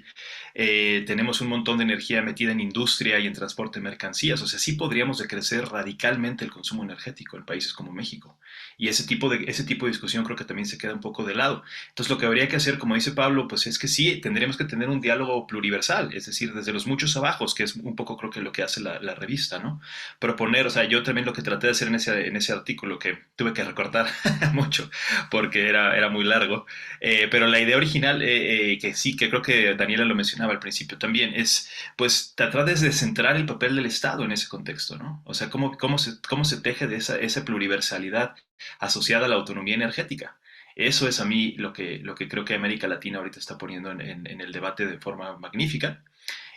Tenemos un montón de energía metida en industria y en transporte de mercancías. O sea, sí podríamos decrecer radicalmente el consumo energético en países como México. Y ese tipo de discusión creo que también se queda un poco de lado. Entonces, lo que habría que hacer, como dice Pablo, pues es que sí, tendríamos que tener un diálogo pluriversal, es decir, desde los muchos abajos, que es un poco creo que lo que hace la revista, ¿no? Proponer, o sea, yo también lo que traté de hacer en ese artículo, que tuve que recortar mucho porque era muy largo, pero la idea original, que sí, que creo que Daniela lo mencionaba al principio también, es pues tratar de descentrar el papel del Estado en ese contexto, ¿no? O sea, cómo se teje de esa pluriversalidad asociada a la autonomía energética. Eso es a mí lo que creo que América Latina ahorita está poniendo en el debate de forma magnífica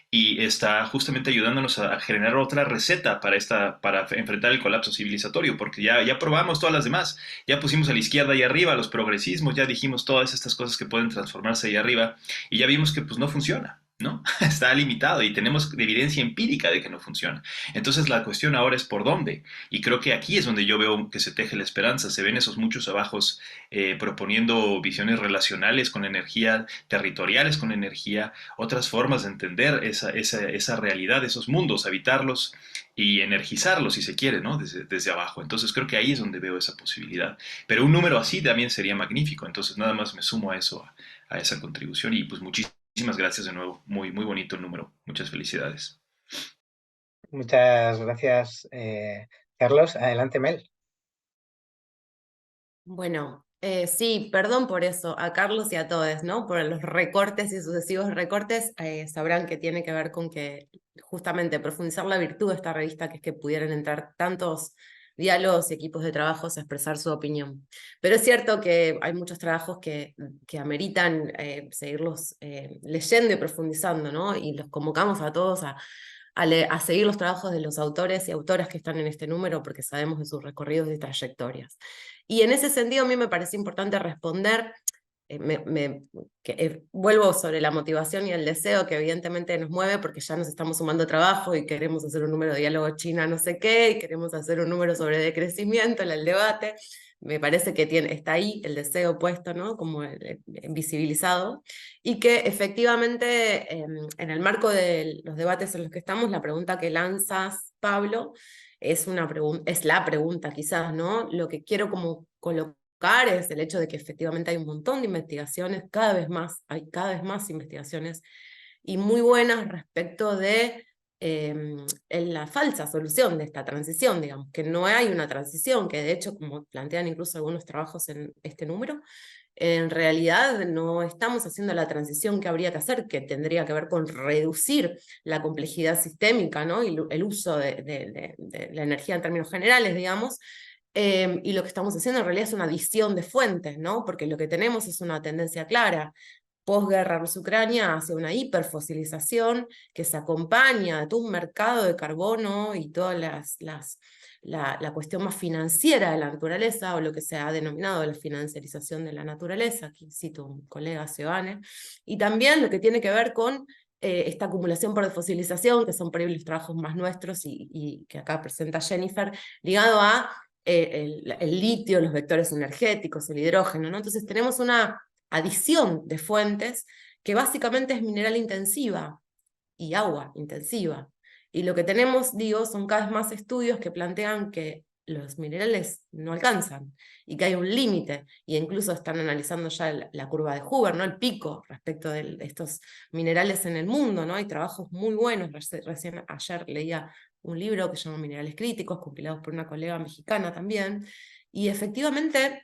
y está justamente ayudándonos a generar otra receta para enfrentar el colapso civilizatorio, porque ya probamos todas las demás, ya pusimos a la izquierda ahí arriba, los progresismos, ya dijimos todas estas cosas que pueden transformarse ahí arriba, y ya vimos que pues no funciona, ¿no? Está limitado y tenemos evidencia empírica de que no funciona. Entonces la cuestión ahora es por dónde, y creo que aquí es donde yo veo que se teje la esperanza, se ven esos muchos abajos proponiendo visiones relacionales con energía, territoriales con energía, otras formas de entender esa realidad, esos mundos, habitarlos y energizarlos, si se quiere, ¿no? Desde abajo. Entonces creo que ahí es donde veo esa posibilidad. Pero un número así también sería magnífico. Entonces nada más me sumo a eso, a esa contribución. Y pues muchísimas gracias de nuevo. Muy, muy bonito el número. Muchas felicidades. Muchas gracias, Carlos. Adelante, Mel. Bueno, sí, perdón por eso, a Carlos y a todos, ¿no? Por los recortes y sucesivos recortes, sabrán que tiene que ver con que justamente profundizar la virtud de esta revista, que es que pudieran entrar tantos diálogos y equipos de trabajos a expresar su opinión. Pero es cierto que hay muchos trabajos que ameritan seguirlos leyendo y profundizando, ¿no? Y los convocamos a todos a seguir los trabajos de los autores y autoras que están en este número, porque sabemos de sus recorridos y trayectorias. Y en ese sentido a mí me parece importante responder, vuelvo sobre la motivación y el deseo que evidentemente nos mueve, porque ya nos estamos sumando trabajo y queremos hacer un número de diálogo China no sé qué, y queremos hacer un número sobre decrecimiento en el debate. Me parece que está ahí el deseo puesto, ¿no? Como visibilizado, y que efectivamente en el marco de los debates en los que estamos, la pregunta que lanzas, Pablo, es la pregunta quizás, ¿no? Lo que quiero como colocar es el hecho de que efectivamente hay un montón de investigaciones, hay cada vez más investigaciones, y muy buenas respecto de la falsa solución de esta transición, digamos, que no hay una transición, que de hecho, como plantean incluso algunos trabajos en este número, en realidad no estamos haciendo la transición que habría que hacer, que tendría que ver con reducir la complejidad sistémica, ¿no? Y el uso de la energía en términos generales, digamos, y lo que estamos haciendo en realidad es una adición de fuentes, ¿no? Porque lo que tenemos es una tendencia clara posguerra Rusia-Ucrania hacia una hiperfosilización que se acompaña de todo un mercado de carbono y toda la cuestión más financiera de la naturaleza, o lo que se ha denominado la financiarización de la naturaleza, aquí cito a un colega, Seoane, y también lo que tiene que ver con esta acumulación por desfosilización, que son por ahí los trabajos más nuestros y que acá presenta Jennifer, ligado a el litio, los vectores energéticos, el hidrógeno, ¿no? Entonces tenemos una adición de fuentes que básicamente es mineral intensiva y agua intensiva. Y lo que tenemos, digo, son cada vez más estudios que plantean que los minerales no alcanzan y que hay un límite, y incluso están analizando ya la curva de Hoover, ¿no? El pico respecto de estos minerales en el mundo, ¿no? Hay trabajos muy buenos, recién ayer leía un libro que se llama Minerales Críticos, compilados por una colega mexicana también, y efectivamente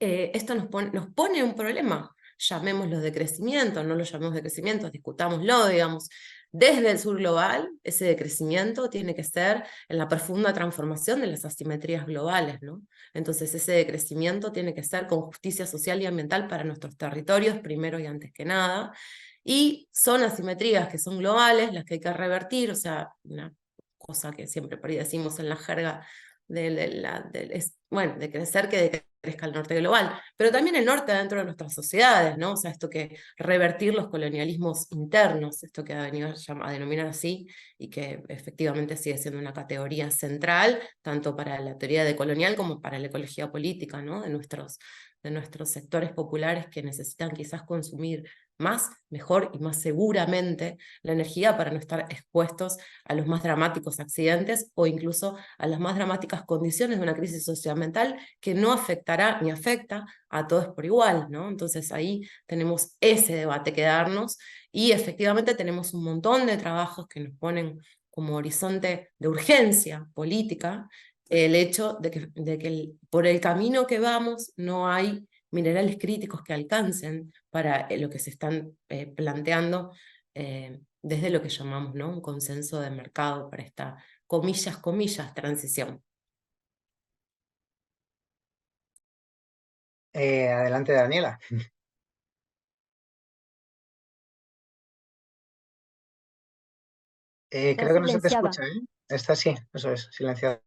esto nos pone un problema, llamémoslo de crecimiento, no lo llamemos de crecimiento, discutámoslo, digamos. Desde el sur global, ese decrecimiento tiene que ser en la profunda transformación de las asimetrías globales, ¿no? Entonces ese decrecimiento tiene que ser con justicia social y ambiental para nuestros territorios, primero y antes que nada, y son asimetrías que son globales, las que hay que revertir, o sea, una cosa que siempre por ahí decimos en la jerga de crecer que crezca el norte global, pero también el norte dentro de nuestras sociedades, ¿no? O sea, esto que revertir los colonialismos internos, esto que ha venido a denominar así, y que efectivamente sigue siendo una categoría central, tanto para la teoría decolonial como para la ecología política, ¿no? De nuestros sectores populares que necesitan quizás consumir más, mejor y más seguramente la energía para no estar expuestos a los más dramáticos accidentes o incluso a las más dramáticas condiciones de una crisis socioambiental que no afectará ni afecta a todos por igual, ¿no? Entonces ahí tenemos ese debate que darnos, y efectivamente tenemos un montón de trabajos que nos ponen como horizonte de urgencia política el hecho de que por el camino que vamos no hay minerales críticos que alcancen para lo que se están planteando desde lo que llamamos, ¿no? Un consenso de mercado para esta, comillas, transición. Adelante, Daniela. Está Creo que no se te silenciada. escucha, ¿eh? Está sí, eso es, silenciado.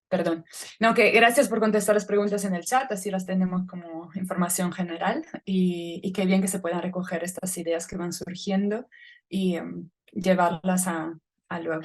Perdón. No, que gracias por contestar las preguntas en el chat, así las tenemos como información general y qué bien que se puedan recoger estas ideas que van surgiendo y llevarlas a luego.